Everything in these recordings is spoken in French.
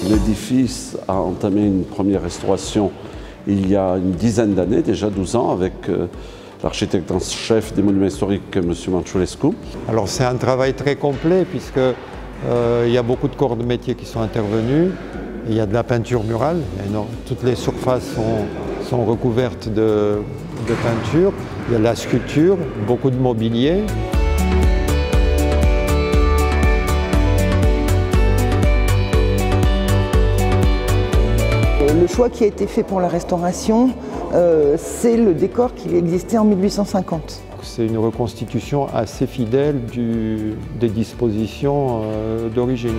L'édifice a entamé une première restauration il y a une dizaine d'années, déjà 12 ans, avec l'architecte en chef des monuments historiques, M. Manchulescu. Alors c'est un travail très complet puisque il y a beaucoup de corps de métier qui sont intervenus. Il y a de la peinture murale, toutes les surfaces sont recouvertes de peinture. Il y a de la sculpture, beaucoup de mobilier. Le choix qui a été fait pour la restauration, c'est le décor qui existait en 1850. C'est une reconstitution assez fidèle des dispositions d'origine.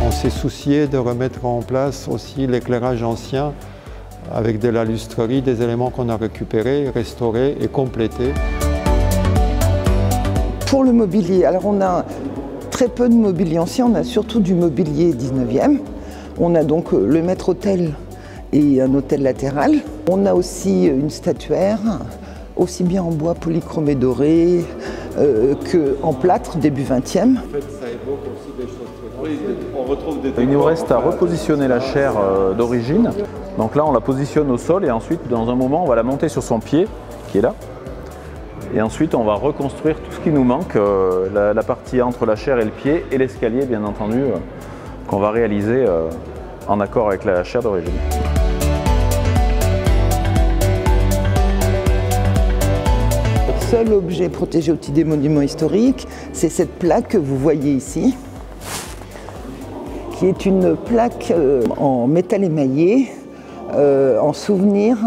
On s'est soucié de remettre en place aussi l'éclairage ancien avec de la lustrerie, des éléments qu'on a récupérés, restaurés et complétés. Pour le mobilier, alors on a très peu de mobilier ancien, on a surtout du mobilier 19e. On a donc le maître-autel et un autel latéral. On a aussi une statuaire, aussi bien en bois polychromé doré qu'en plâtre début 20e. En fait, ça évoque aussi des choses très anciennes. Il nous reste à repositionner la chaire d'origine. Donc là, on la positionne au sol et ensuite, dans un moment, on va la monter sur son pied, qui est là. Et ensuite, on va reconstruire tout ce qui nous manque, la partie entre la chaire et le pied et l'escalier, bien entendu, qu'on va réaliser en accord avec la chaire d'origine. Le seul objet protégé au titre des monuments historiques, c'est cette plaque que vous voyez ici, qui est une plaque en métal émaillé, en souvenir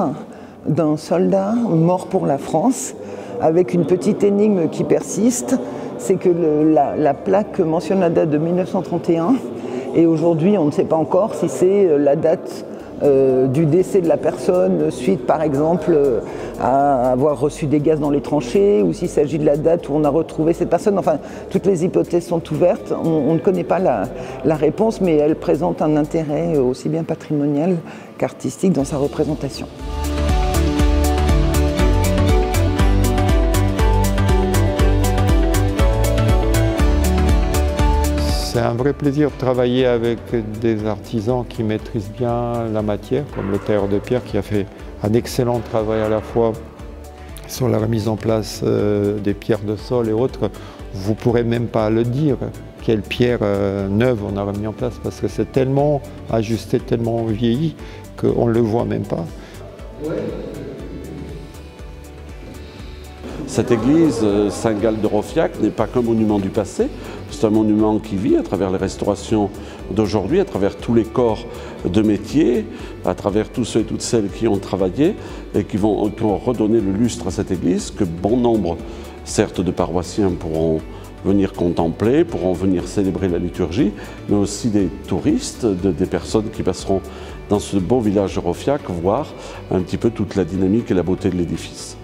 d'un soldat mort pour la France, avec une petite énigme qui persiste, c'est que la plaque mentionne la date de 1931 et aujourd'hui on ne sait pas encore si c'est la date du décès de la personne suite par exemple à avoir reçu des gaz dans les tranchées ou s'il s'agit de la date où on a retrouvé cette personne. Enfin, toutes les hypothèses sont ouvertes, on ne connaît pas la réponse, mais elle présente un intérêt aussi bien patrimonial qu'artistique dans sa représentation. C'est un vrai plaisir de travailler avec des artisans qui maîtrisent bien la matière, comme le tailleur de pierre qui a fait un excellent travail à la fois sur la remise en place des pierres de sol et autres. Vous ne pourrez même pas le dire quelle pierre neuve on a remis en place parce que c'est tellement ajusté, tellement vieilli qu'on ne le voit même pas. Cette église Saint-Gall de Rovfiac n'est pas qu'un monument du passé, c'est un monument qui vit à travers les restaurations d'aujourd'hui, à travers tous les corps de métier, à travers tous ceux et toutes celles qui ont travaillé et qui vont redonner le lustre à cette église que bon nombre, certes de paroissiens, pourront venir contempler, pourront venir célébrer la liturgie, mais aussi des touristes, des personnes qui passeront dans ce beau village de Rovfiac voir un petit peu toute la dynamique et la beauté de l'édifice.